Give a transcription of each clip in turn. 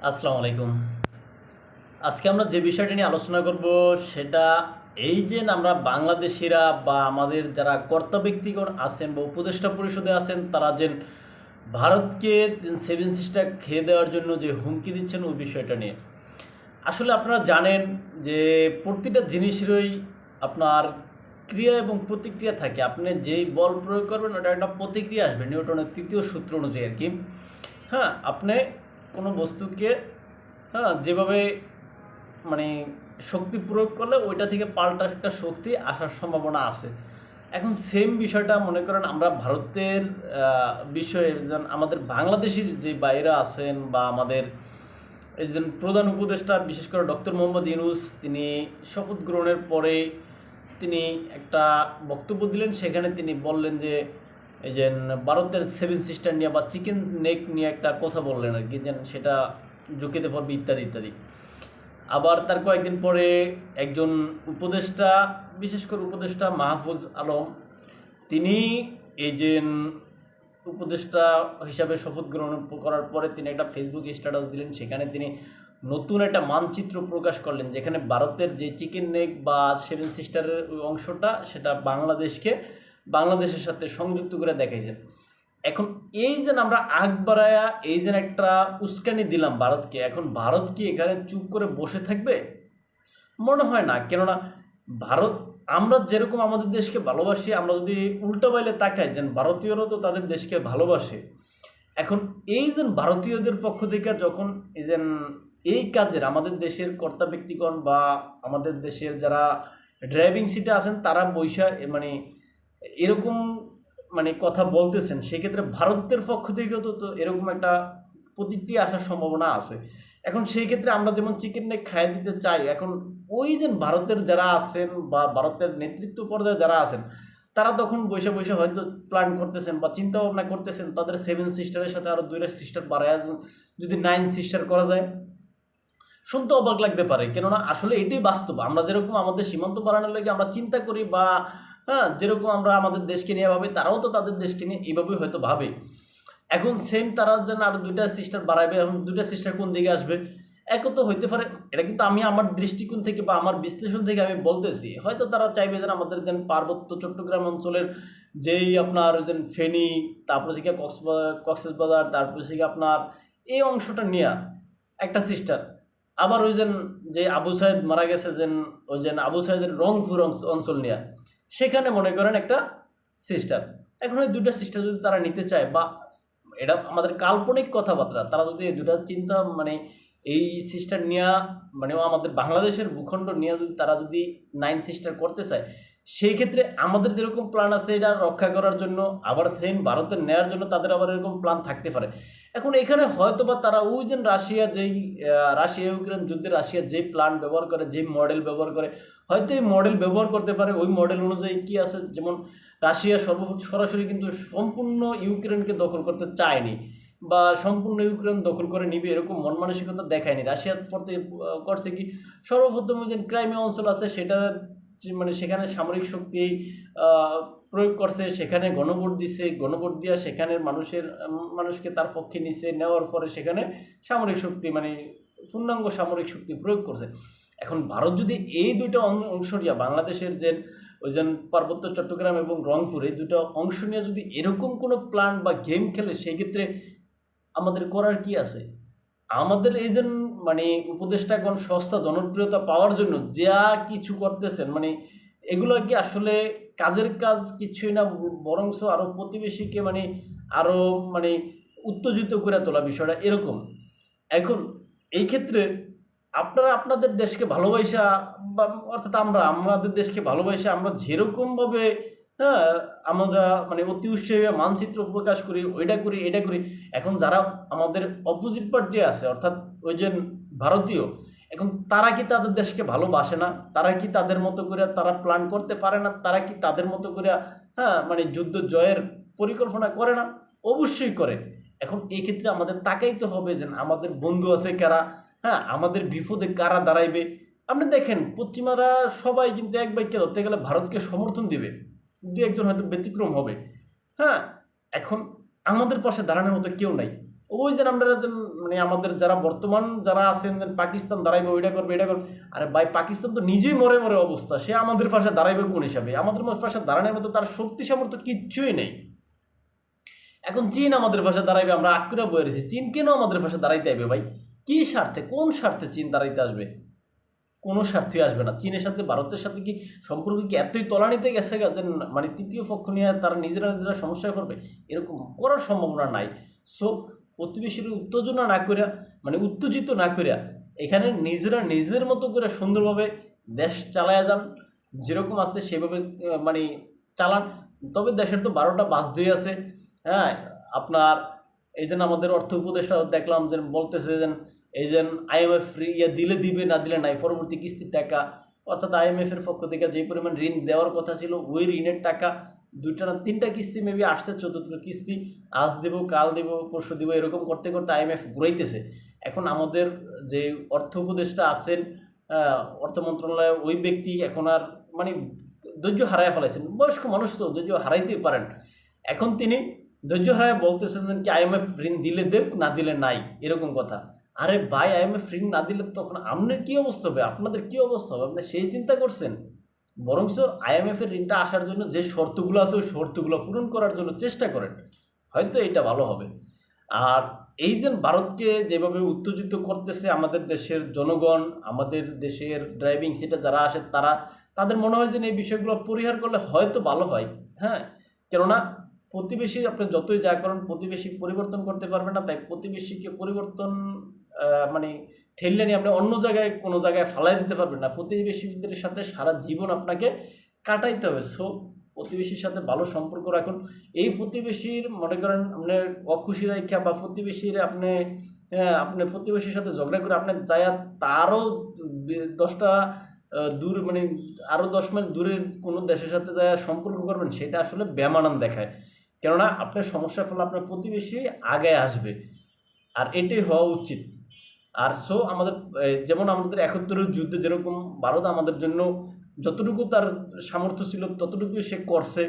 আসসালামু আলাইকুম। আজকে আমরা যে বিষয়টা নিয়ে আলোচনা করব সেটা এই যে আমরা বাংলাদেশিরা বা আমাদের যারা কর্তা ব্যক্তিগণ আছেন বা উপদেষ্টা পরিষদে আছেন তারা যে ভারতকে সেভেন সিস্টার খেয়ে দেওয়ার জন্য যে হুমকি দিচ্ছেন ওই বিষয়টা নিয়ে। আসলে আপনারা জানেন যে প্রতিটা জিনিসেরই আপনার ক্রিয়া এবং প্রতিক্রিয়া থাকে। আপনি যেই বল প্রয়োগ করবেন ওটা একটা প্রতিক্রিয়া আসবে, নিউটনের তৃতীয় সূত্র অনুযায়ী আর কি। হ্যাঁ, আপনি কোনো বস্তুকে যেভাবে মানে শক্তি প্রয়োগ করলে ওইটা থেকে পাল্টা একটা শক্তি আসার সম্ভাবনা আছে। এখন সেম বিষয়টা মনে করেন আমরা ভারতের বিষয়ে যেন আমাদের বাংলাদেশির যে বাইরে আছেন বা আমাদের এই যে প্রধান উপদেষ্টা বিশেষ করে ডক্টর মোহাম্মদ ইউনূস তিনি শপথ গ্রহণের পরে তিনি একটা বক্তব্য দিলেন। সেখানে তিনি বললেন যে এই যে ভারতের সেভেন সিস্টার নিয়ে বা চিকেন নেক নিয়ে একটা কথা বললেন আর কি, যেন সেটা ঝুঁকিতে পড়বে ইত্যাদি ইত্যাদি। আবার তার কয়েকদিন পরে একজন উপদেষ্টা, বিশেষ করে উপদেষ্টা মাহফুজ আলম, তিনি এই যে উপদেষ্টা হিসাবে শপথ গ্রহণ করার পরে তিনি একটা ফেসবুক স্ট্যাটাস দিলেন। সেখানে তিনি নতুন একটা মানচিত্র প্রকাশ করলেন যেখানে ভারতের যে চিকেন নেক বা সেভেন সিস্টারের ওই অংশটা সেটা বাংলাদেশের সাথে সংযুক্ত করে দেখাইছেন। এখন এই যে আমরা আগ বাড়ায়া এই যে একটা উস্কানি দিলাম ভারতকে, এখন ভারত কি এখানে চুপ করে বসে থাকবে? মনে হয় না। কেননা ভারত, আমরা যেরকম আমাদের দেশকে ভালোবাসি, আমরা যদি উল্টো বাইলে তাকাই যেন ভারতীয়রাও তো তাদের দেশকে ভালোবাসে। এখন এই যে ভারতীয়দের পক্ষ থেকে যখন এই যে এই কাজের আমাদের দেশের কর্তা ব্যক্তিগণ বা আমাদের দেশের যারা ড্রাইভিং সিটে আছেন তারা বৈশা মানে এরকম কথা বলতেছেন, সেক্ষেত্রে ভারতের পক্ষ থেকেও তো এরকম একটা প্রতিক্রিয়া আসার সম্ভাবনা আছে। এখন সেই ক্ষেত্রে আমরা যেমন চিকেন নেক খাইয়ে দিতে চাই, এখন ওই যে ভারতের যারা আছেন বা ভারতের নেতৃত্ব পর্যায়ে যারা আছেন তারা তখন বসে বসে হয়তো প্ল্যান করতেছেন বা চিন্তা ভাবনা করতেছেন তাদের সেভেন সিস্টারের সাথে আরও দুইটা সিস্টার বাড়ায় যদি নাইন সিস্টার করা যায়। শুনতে অবাক লাগতে পারে, কেননা আসলে এটাই বাস্তব। আমরা যেরকম আমাদের সীমান্ত বাড়ানোর লাগে আমরা চিন্তা করি বা যেরকম আমরা আমাদের দেশকে নিয়ে ভাবি, তারাও তো তাদের দেশকে নিয়ে এইভাবেই হয়তো ভাবে। এখন সেম তারা যেন আরো দুইটা সিস্টার বাড়াবে, এখন দুইটা সিস্টার কোন দিকে আসবে? একও তো হইতে পারে। এটা কিন্তু আমি আমার দৃষ্টিকোণ থেকে বা আমার বিশ্লেষণ থেকে আমি বলতেছি, হয়তো তারা চাইবে যেন আমাদের যেন পার্বত্য চট্টগ্রাম অঞ্চলের যেই আপনার যেন ফেনী, তারপরে থেকে কক্সবাজার, তারপরে থেকে আপনার এই অংশটা নিয়ে একটা সিস্টার। আবার ওই যে আবু সাইদ মারা গেছে ওই আবু সাইদের রংপুর অঞ্চল নিয়ে সেখানে মনে করেন একটা সিস্টার। এখন ওই দুইটা সিস্টার যদি তারা নিতে চায় বা এটা আমাদের কাল্পনিক কথাবার্তা, তারা যদি এই দুটা চিন্তা এই সিস্টার নিয়ে আমাদের বাংলাদেশের ভূখণ্ড নিয়ে যদি তারা যদি নাইন সিস্টার করতে চায়, সেই ক্ষেত্রে আমাদের যেরকম প্ল্যান আছে এটা রক্ষা করার জন্য আবার সেম ভারতের নেয়ার জন্য তাদের আবার এরকম প্ল্যান থাকতে পারে। এখন এখানে হয়তো বা তারা ওই যে রাশিয়া ইউক্রেন যুদ্ধে রাশিয়া যে প্ল্যান ব্যবহার করে, যে মডেল ব্যবহার করে, হয়তো এই মডেল ব্যবহার করতে পারে। ওই মডেল অনুযায়ী কি আছে, যেমন রাশিয়া সরাসরি কিন্তু সম্পূর্ণ ইউক্রেনকে দখল করতে চায়নি বা সম্পূর্ণ ইউক্রেন দখল করে নিবে এরকম মন মানসিকতা দেখায়নি। রাশিয়ার পথে করছে কি, সর্বপ্রথম যে ক্রাইমিয়া অঞ্চল আছে সেটা সেখানে সামরিক শক্তি প্রয়োগ করছে, সেখানে গণভোট দিছে, গণভোট দিয়া সেখানে মানুষকে তার পক্ষে নিছে, নেওয়ার পরে সেখানে সামরিক শক্তি পূর্ণাঙ্গ সামরিক শক্তি প্রয়োগ করছে। এখন ভারত যদি এই দুইটা অংশ নিয়ে বাংলাদেশের যে ওই পার্বত্য চট্টগ্রাম এবং রংপুর এই দুটো অংশ নিয়ে যদি এরকম কোনো প্ল্যান বা গেম খেলে, সেই ক্ষেত্রে আমাদের করার কি আছে? আমাদের এই যে উপদেষ্টাগণ সস্তা জনপ্রিয়তা পাওয়ার জন্য যা কিছু করতেছেন, এগুলো কি আসলে কাজের কাজ কিছুই না, বরংস আরো প্রতিবেশীকে আরো উত্তেজিত করে তোলা বিষয়টা এরকম। এখন এই ক্ষেত্রে আপনারা আপনাদের দেশকে ভালোবাসা বা অর্থাৎ আমরা আমাদের দেশকে ভালোবাসা আমরা যেরকমভাবে হ্যাঁ আমরা অতি উৎসাহী মানচিত্র প্রকাশ করি, ওইটা করি এটা করি, এখন যারা আমাদের অপোজিট পার্টি আছে অর্থাৎ ওই যে ভারতীয়, এখন তারা কি তাদের দেশকে ভালোবাসে না? তারা কি তাদের মতো করে তারা প্ল্যান করতে পারে না? তারা কি তাদের মতো করে যুদ্ধ জয়ের পরিকল্পনা করে না? অবশ্যই করে। এখন এই ক্ষেত্রে আমাদের তাকাইতে হবে যে আমাদের বন্ধু আছে কারা, আমাদের বিপদে কারা দাঁড়াইবে। আপনি দেখেন পশ্চিমারা সবাই কিন্তু এক বাক্যে ধরতে গেলে ভারতকে সমর্থন দিবে, দু একজন হয়তো ব্যতিক্রম হবে। হ্যাঁ, এখন আমাদের পাশে দাঁড়ানোর মতো কেউ নাই। ওই যে আমরা যে মানে আমাদের যারা বর্তমান যারা আছেন পাকিস্তান দাঁড়াইবে ওইটা করবে এটা করবে, আরে ভাই পাকিস্তান তো নিজেই মরে মরে অবস্থা, সে আমাদের পাশে দাঁড়াইবে কোন হিসাবে? আমাদের পাশে দাঁড়ানোর মতো তার শক্তি সামর্থ্য কিচ্ছুই নেই। এখন চীন আমাদের পাশে দাঁড়াইবে, আমরা আকুরা বয়ে রয়েছি, চীন কেন আমাদের পাশে দাঁড়াইতে আসবে ভাই? কি স্বার্থে, কোন স্বার্থে চীন দাঁড়াইতে আসবে? কোনো স্বার্থে আসবে না। চীনের সাথে ভারতের সাথে কি সম্পর্ক কি এতই তলানিতে গেছে যে মানে তৃতীয় পক্ষ নিয়ে তারা নিজেরা নিজেরা সমস্যায় পড়বে? এরকম করার সম্ভাবনা নাই। সো প্রতিবেশীর উত্তেজনা না করিয়া, মানে উত্তেজিত না করিয়া, এখানে নিজেরা নিজেদের মতো করে সুন্দরভাবে দেশ চালায়া যান, যেরকম আছে সেভাবে মানে চালান। তবে দেশের তো 12টা বাস দিয়ে আছে। হ্যাঁ, আপনার এই যে আমাদের অর্থ উপদেষ্টা দেখলাম যে বলতেছে যে এই যে আইএমএফ ইয়ে দিলে দিবে, না দিলে নাই, পরবর্তী কিস্তির টাকা, অর্থাৎ আইএমএফ এর পক্ষ থেকে যে পরিমাণ ঋণ দেওয়ার কথা ছিল ওই ঋণের টাকা 2টা না 3টা কিস্তি মেবি আসছে, 4th কিস্তি আজ দেব, কাল দেব, পরশু দেব, এরকম করতে করতে আইএমএফ ঘুরাইতেছে। এখন আমাদের যে অর্থ উপদেষ্টা আছেন অর্থ মন্ত্রণালয়ের ওই ব্যক্তি এখন আর মানে ধৈর্য হারায় ফেলাইছেন। বয়স্ক মানুষ তো ধৈর্য হারাইতেই পারেন। এখন তিনি ধৈর্য হারায় বলতেছেন কি আইএমএফ ঋণ দিলে দেব, না দিলে নাই, এরকম কথা। আরে ভাই আইএমএফ ঋণ না দিলে তখন আপনার কি অবস্থা হবে, আপনাদের কি অবস্থা হবে? আপনি সেই চিন্তা করছেন? বরঞ্চ আইএমএফ এর ঋণটা আসার জন্য যে শর্তগুলো আছে ওই শর্তগুলো পূরণ করার জন্য চেষ্টা করেন, হয়তো এটা ভালো হবে। আর এই যে ভারতকে যেভাবে উত্তেজিত করতেছে আমাদের দেশের জনগণ, আমাদের দেশের ড্রাইভিং সিটে যারা আসে তাদের মনে হয় যে এই বিষয়গুলো পরিহার করলে হয়তো ভালো হয়। হ্যাঁ, কেননা প্রতিবেশী আপনি যতই যা করেন প্রতিবেশী পরিবর্তন করতে পারবেন না, তাই প্রতিবেশীকে পরিবর্তন মানে ঠেললে নিয়ে আপনি অন্য জায়গায় কোনো জায়গায় ফালাই দিতে পারবেন না। প্রতিবেশীদের সাথে সারা জীবন আপনাকে কাটাইতে হবে। সো প্রতিবেশীর সাথে ভালো সম্পর্ক রাখুন। এই প্রতিবেশীর মনে করেন আপনার অখুশি রাখা বা প্রতিবেশীর আপনি প্রতিবেশীর সাথে ঝগড়া করে আপনি যায়া তারও 10টা দূর মানে আরও 10 মাইল দূরের কোনো দেশের সাথে যায় সম্পর্ক করবেন, সেটা আসলে বেমানান দেখায়। কেননা আপনার সমস্যার ফলে আপনার প্রতিবেশী আগে আসবে, আর এটাই হওয়া উচিত। আর সো আমাদের যেমন আমাদের 71-এর যুদ্ধে যেরকম ভারত আমাদের জন্য যতটুকু তার সামর্থ্য ছিল ততটুকুই সে করছে।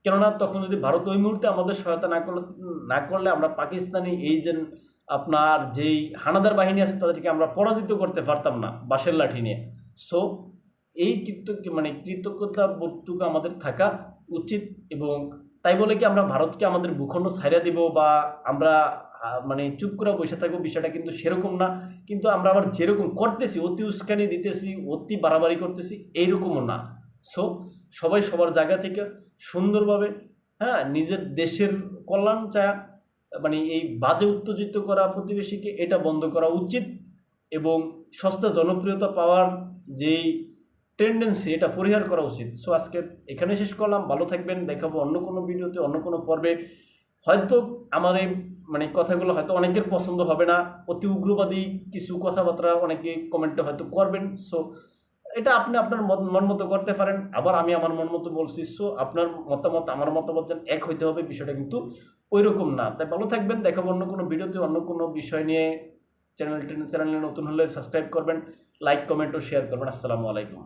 কেননা তখন যদি ভারত ওই মুহূর্তে আমাদের সহায়তা না করলে আমরা পাকিস্তানি এই যে আপনার যেই হানাদার বাহিনী আছে তাদেরকে আমরা পরাজিত করতে পারতাম না বাঁশের লাঠি নিয়ে। সো এই কৃতজ্ঞতা বোধটুকু আমাদের থাকা উচিত। এবং তাই বলে কি আমরা ভারতকে আমাদের ভূখণ্ড ছাইড়া দিব বা আমরা মানে চুপ করে বসে থাকবো, বিষয়টা কিন্তু সেরকম না। কিন্তু আমরা আবার যেরকম করতেছি অতি উস্কানি দিতেছি, অতি বাড়াবাড়ি করতেছি, এইরকমও না। সো সবাই সবার জায়গা থেকে সুন্দরভাবে নিজের দেশের কল্যাণ চায়, মানে এই বাজে উত্তেজিত করা প্রতিবেশীকে এটা বন্ধ করা উচিত। এবং সস্তা জনপ্রিয়তা পাওয়ার যেই টেন্ডেন্সি এটা পরিহার করা উচিত। সো আজকে এখানে শেষ করলাম। ভালো থাকবেন, দেখাবো অন্য কোনো ভিডিওতে, অন্য কোনো পর্বে। হয়তো আমার এই কথাগুলো হয়তো অনেকের পছন্দ হবে না, অতি উগ্রবাদী কিছু কথাবার্তা অনেকে কমেন্টে হয়তো করবেন। সো এটা আপনি আপনার মন মতো করতে পারেন, আবার আমি আমার মন মতো বলছি। সো আপনার মতামত আমার মতামত যেন এক হইতে হবে, বিষয়টা কিন্তু ওই রকম না। তাই ভালো থাকবেন, দেখাবো অন্য কোনো ভিডিওতে অন্য কোনো বিষয় নিয়ে। চ্যানেলে নতুন হলে সাবস্ক্রাইব করবেন, লাইক কমেন্ট ও শেয়ার করবেন। আসসালামু আলাইকুম।